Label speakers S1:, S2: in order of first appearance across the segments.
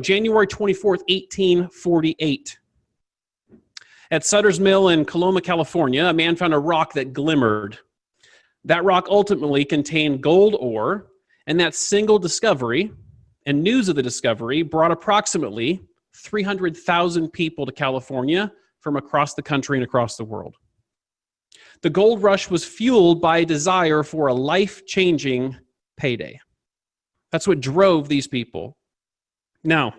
S1: January 24th, 1848. At Sutter's Mill in Coloma, California, a man found a rock that glimmered. That rock ultimately contained gold ore, and that single discovery and news of the discovery brought approximately 300,000 people to California from across the country and across the world. The gold rush was fueled by a desire for a life-changing payday. That's what drove these people. Now,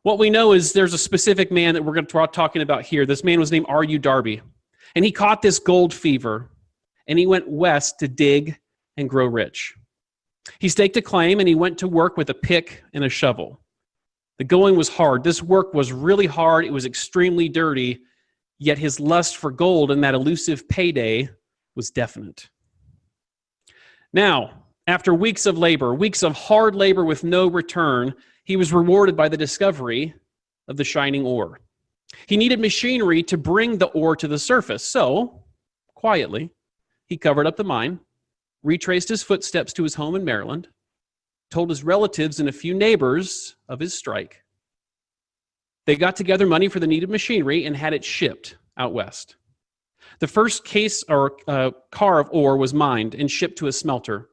S1: what we know is there's a specific man that we're going to start talking about here. This man was named R.U. Darby, and he caught this gold fever, and he went west to dig and grow rich. He staked a claim, and he went to work with a pick and a shovel. The going was hard. This work was really hard. It was extremely dirty, yet his lust for gold and that elusive payday was definite. Now, after weeks of labor, weeks of hard labor with no return, he was rewarded by the discovery of the shining ore. He needed machinery to bring the ore to the surface, so, quietly, he covered up the mine, retraced his footsteps to his home in Maryland, told his relatives and a few neighbors of his strike. They got together money for the needed machinery and had it shipped out west. The first case or car of ore was mined and shipped to a smelter.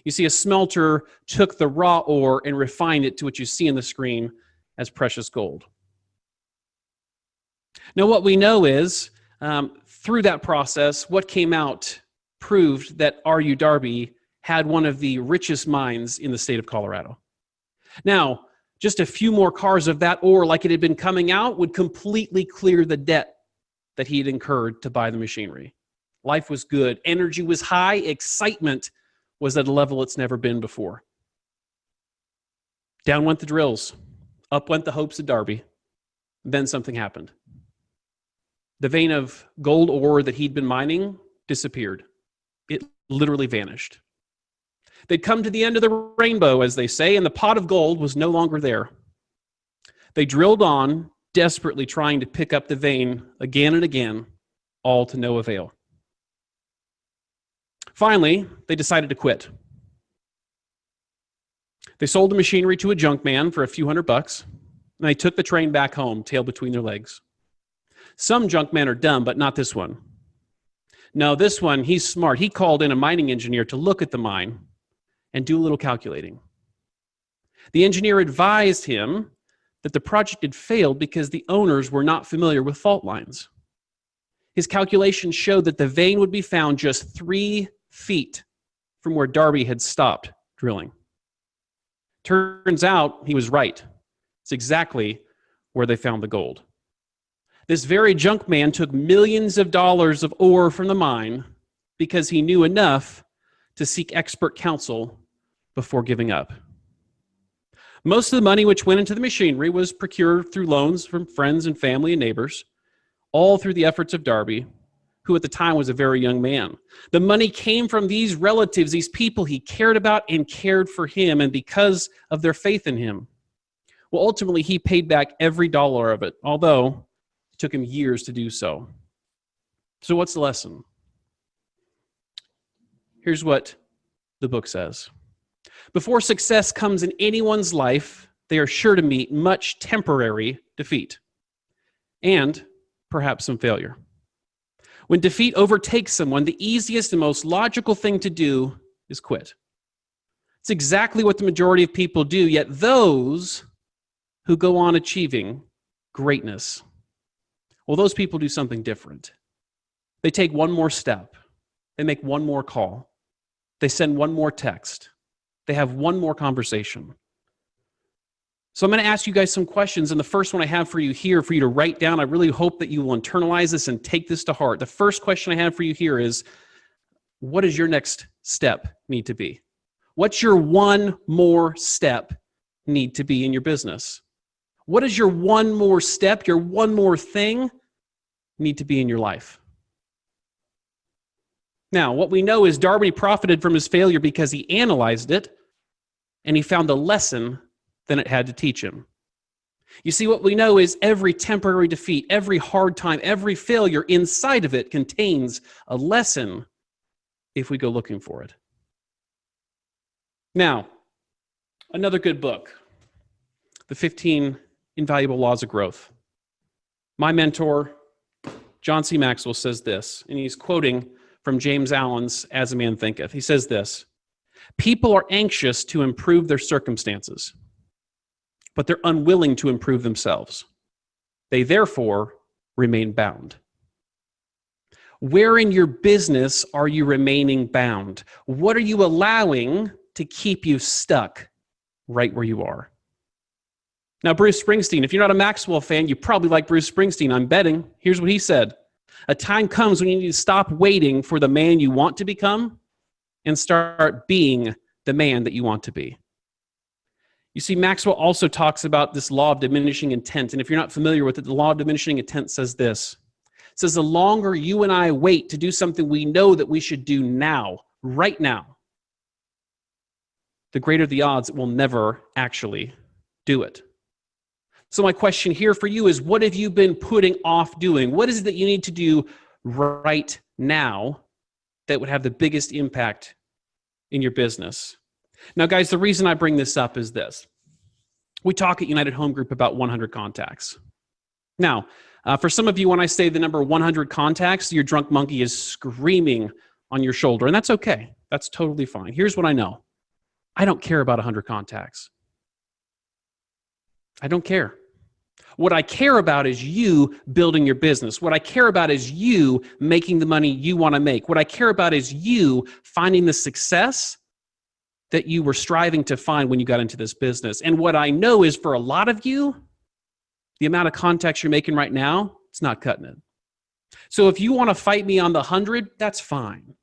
S1: You see, a smelter took the raw ore and refined it to what you see on the screen as precious gold. Now, what we know is, through that process, what came out proved that R.U. Darby had one of the richest mines in the state of Colorado. Now, just a few more cars of that ore, like it had been coming out, would completely clear the debt that he had incurred to buy the machinery. Life was good. Energy was high. Excitement was at a level it's never been before. Down went the drills. Up went the hopes of Darby. Then something happened. The vein of gold ore that he'd been mining disappeared. It literally vanished. They'd come to the end of the rainbow, as they say, and the pot of gold was no longer there. They drilled on, desperately trying to pick up the vein again and again, all to no avail. Finally, they decided to quit. They sold the machinery to a junk man for a few $100, and they took the train back home, tail between their legs. Some junk men are dumb, but not this one. No, this one, he's smart. He called in a mining engineer to look at the mine and do a little calculating. The engineer advised him that the project had failed because the owners were not familiar with fault lines. His calculations showed that the vein would be found just 3 feet from where Darby had stopped drilling. Turns out he was right. It's exactly where they found the gold. This very junk man took millions of dollars of ore from the mine because he knew enough to seek expert counsel before giving up. Most of the money which went into the machinery was procured through loans from friends and family and neighbors, all through the efforts of Darby, who at the time was a very young man. The money came from these relatives, these people he cared about and cared for him, and because of their faith in him. Well, ultimately, he paid back every dollar of it, although it took him years to do so. So what's the lesson? Here's what the book says. Before success comes in anyone's life, they are sure to meet much temporary defeat and perhaps some failure. When defeat overtakes someone, the easiest and most logical thing to do is quit. It's exactly what the majority of people do, yet those who go on achieving greatness, well, those people do something different. They take one more step. They make one more call. They send one more text. They have one more conversation. So I'm going to ask you guys some questions, and the first one I have for you here, for you to write down, I really hope that you will internalize this and take this to heart. The first question I have for you here is, what does your next step need to be? What's your one more step need to be in your business? What is your one more step, your one more thing need to be in your life? Now, what we know is Darby profited from his failure because he analyzed it and he found a lesson that it had to teach him. You see, what we know is every temporary defeat, every hard time, every failure inside of it contains a lesson if we go looking for it. Now, another good book. the 15 invaluable laws of growth. My mentor, John C. Maxwell, says this, and he's quoting from James Allen's As a Man Thinketh. He says this: people are anxious to improve their circumstances, but they're unwilling to improve themselves. They therefore remain bound. Where in your business are you remaining bound? What are you allowing to keep you stuck right where you are? Now, Bruce Springsteen, if you're not a Maxwell fan, you probably like Bruce Springsteen, I'm betting. Here's what he said: a time comes when you need to stop waiting for the man you want to become and start being the man that you want to be. You see, Maxwell also talks about this law of diminishing intent. And if you're not familiar with it, the law of diminishing intent says this. It says the longer you and I wait to do something we know that we should do now, right now, the greater the odds it will never actually do it. So my question here for you is, what have you been putting off doing? What is it that you need to do right now that would have the biggest impact in your business? Now, guys, the reason I bring this up is this. We talk at United Home Group about 100 contacts. Now, for some of you, when I say the number 100 contacts, your drunk monkey is screaming on your shoulder, and that's okay. That's totally fine. Here's what I know. I don't care about 100 contacts. I don't care. What I care about is you building your business. What I care about is you making the money you want to make. What I care about is you finding the success that you were striving to find when you got into this business. And what I know is for a lot of you, the amount of contacts you're making right now, it's not cutting it. So if you want to fight me on the 100, that's fine.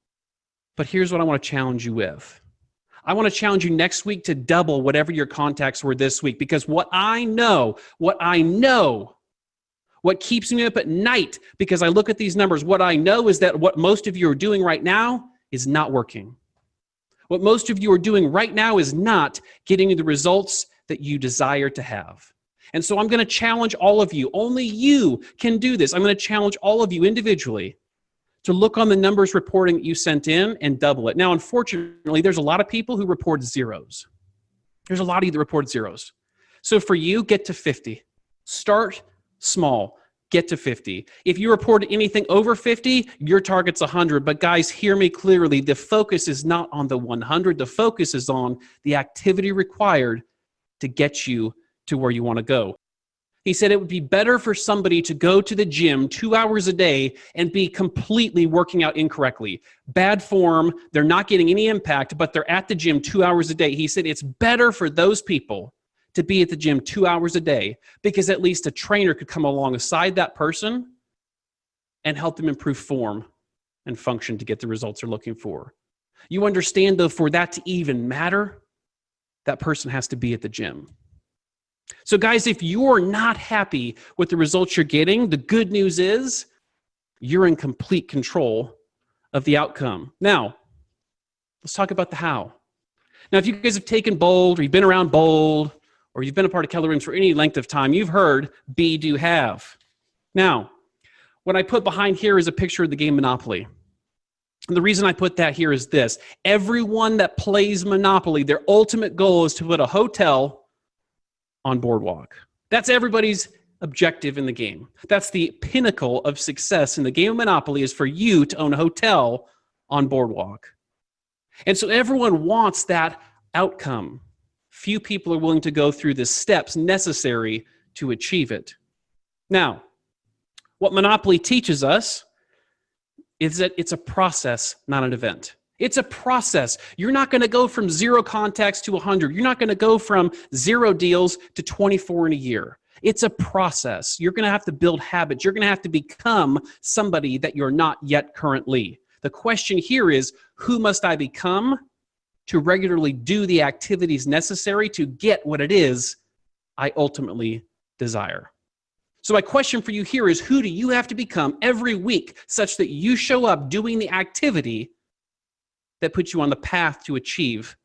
S1: But here's what I want to challenge you with. I want to challenge you next week to double whatever your contacts were this week, because what keeps me up at night, because I look at these numbers, what I know is that what most of you are doing right now is not working. What most of you are doing right now is not getting you the results that you desire to have. And so I'm going to challenge all of you. Only you can do this. I'm going to challenge all of you individually to look on the numbers reporting that you sent in and double it. Now, unfortunately, there's a lot of people who report zeros. There's a lot of you that report zeros. So for you, get to 50. Start small. Get to 50. If you report anything over 50, your target's 100. But guys, hear me clearly. The focus is not on the 100. The focus is on the activity required to get you to where you want to go. He said it would be better for somebody to go to the gym 2 hours a day and be completely working out incorrectly. Bad form, they're not getting any impact, but they're at the gym 2 hours a day. He said it's better for those people to be at the gym 2 hours a day, because at least a trainer could come alongside that person and help them improve form and function to get the results they're looking for. You understand, though, for that to even matter, that person has to be at the gym. So guys, if you're not happy with the results you're getting, the good news is you're in complete control of the outcome. Now, let's talk about the how. Now, if you guys have taken Bold, or you've been around Bold, or you've been a part of Keller Williams for any length of time, you've heard be, do, have. Now, what I put behind here is a picture of the game Monopoly. And the reason I put that here is this. Everyone that plays Monopoly, their ultimate goal is to put a hotel on Boardwalk. That's everybody's objective in the game. That's the pinnacle of success in the game of Monopoly, is for you to own a hotel on Boardwalk. And so everyone wants that outcome. Few people are willing to go through the steps necessary to achieve it. Now, what Monopoly teaches us is that it's a process, not an event. It's a process. You're not going to go from 0 contacts to 100. You're not going to go from 0 deals to 24 in a year. It's a process. You're going to have to build habits. You're going to have to become somebody that you're not yet currently. The question here is, who must I become to regularly do the activities necessary to get what it is I ultimately desire? So my question for you here is, who do you have to become every week such that you show up doing the activity that puts you on the path to achieve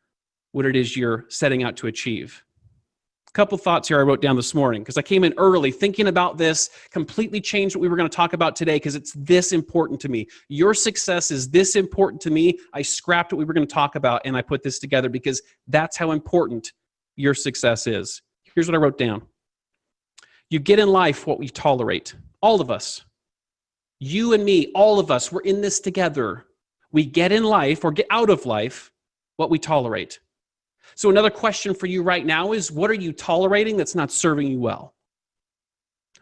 S1: what it is you're setting out to achieve? A couple thoughts here I wrote down this morning, because I came in early thinking about this, completely changed what we were going to talk about today, because it's this important to me. Your success is this important to me. I scrapped what we were going to talk about and I put this together because that's how important your success is. Here's what I wrote down. You get in life what we tolerate. All of us. You and me, all of us, we're in this together. We get in life or get out of life what we tolerate. So another question for you right now is, what are you tolerating that's not serving you well?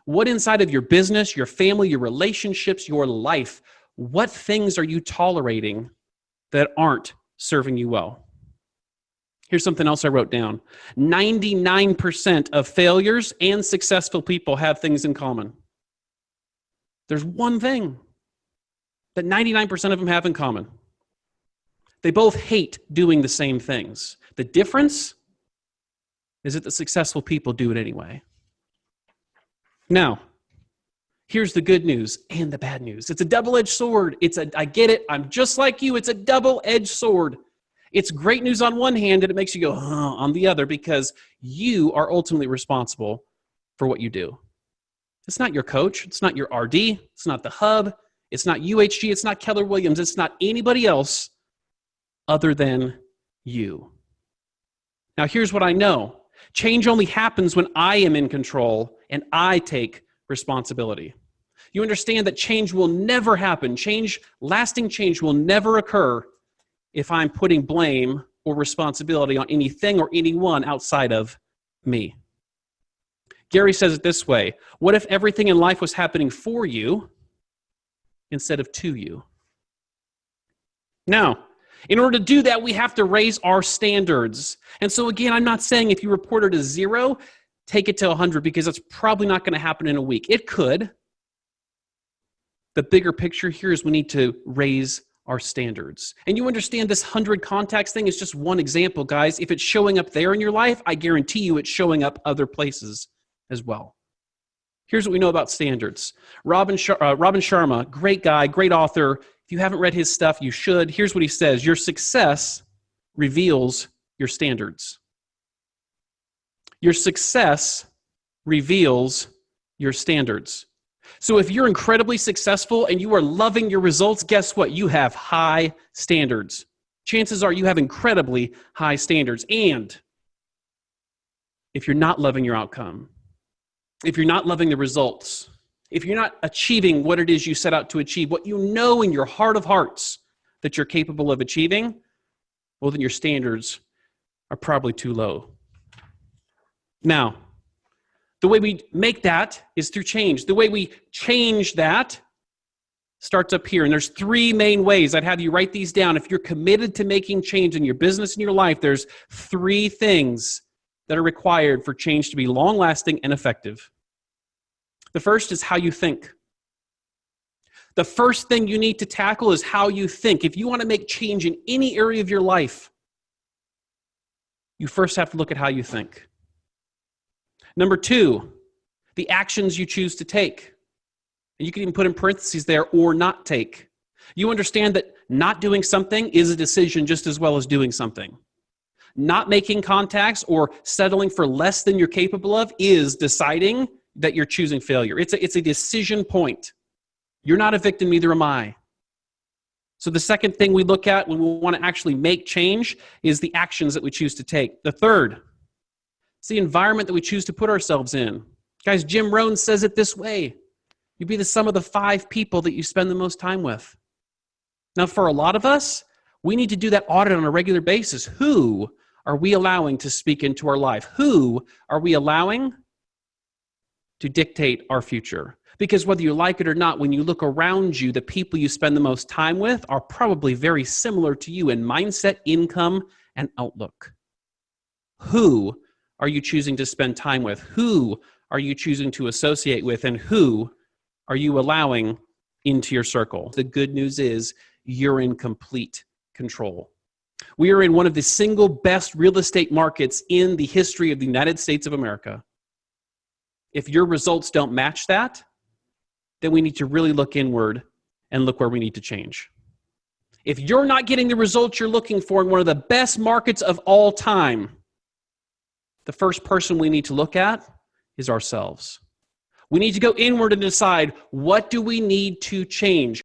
S1: What inside of your business, your family, your relationships, your life, what things are you tolerating that aren't serving you well? Here's something else I wrote down. 99% of failures and successful people have things in common. There's one thing that 99% of them have in common. They both hate doing the same things. The difference is that the successful people do it anyway. Now, here's the good news and the bad news. It's a double-edged sword. I get it. I'm just like you. It's a double-edged sword. It's great news on one hand, and it makes you go, on the other, because you are ultimately responsible for what you do. It's not your coach. It's not your RD. It's not the hub. It's not UHG. It's not Keller Williams. It's not anybody else other than you. Now, here's what I know. Change only happens when I am in control and I take responsibility. You understand that change will never happen. Lasting change will never occur if I'm putting blame or responsibility on anything or anyone outside of me. Gary says it this way: what if everything in life was happening for you instead of to you? Now, in order to do that, we have to raise our standards. And so again, I'm not saying if you reported a 0, take it to 100, because that's probably not going to happen in a week. It could. The bigger picture here is we need to raise our standards. And you understand this 100 contacts thing is just one example, guys. If it's showing up there in your life, I guarantee you it's showing up other places as well. Here's what we know about standards. Robin Sharma, great guy, great author. If you haven't read his stuff, you should. Here's what he says: your success reveals your standards. Your success reveals your standards. So if you're incredibly successful and you are loving your results, guess what? You have high standards. Chances are you have incredibly high standards. And if you're not loving your outcome, if you're not loving the results, if you're not achieving what it is you set out to achieve, what you know in your heart of hearts that you're capable of achieving, well, then your standards are probably too low. Now, the way we make that is through change. The way we change that starts up here. And there's 3 main ways. I'd have you write these down. If you're committed to making change in your business and your life, there's 3 things that are required for change to be long-lasting and effective. The first is how you think. The first thing you need to tackle is how you think. If you want to make change in any area of your life, you first have to look at how you think. Number 2, the actions you choose to take. And you can even put in parentheses there, or not take. You understand that not doing something is a decision just as well as doing something. Not making contacts or settling for less than you're capable of is deciding that you're choosing failure. It's a decision point. You're not a victim, neither am I. So the second thing we look at when we want to actually make change is the actions that we choose to take. The third, it's the environment that we choose to put ourselves in. Guys, Jim Rohn says it this way: you be the sum of the 5 people that you spend the most time with. Now, for a lot of us, we need to do that audit on a regular basis. Who are we allowing to speak into our life? Who are we allowing to dictate our future? Because whether you like it or not, when you look around you, the people you spend the most time with are probably very similar to you in mindset, income, and outlook. Who are you choosing to spend time with? Who are you choosing to associate with? And who are you allowing into your circle? The good news is you're in complete control. We are in one of the single best real estate markets in the history of the United States of America. If your results don't match that, then we need to really look inward and look where we need to change. If you're not getting the results you're looking for in one of the best markets of all time, the first person we need to look at is ourselves. We need to go inward and decide, what do we need to change?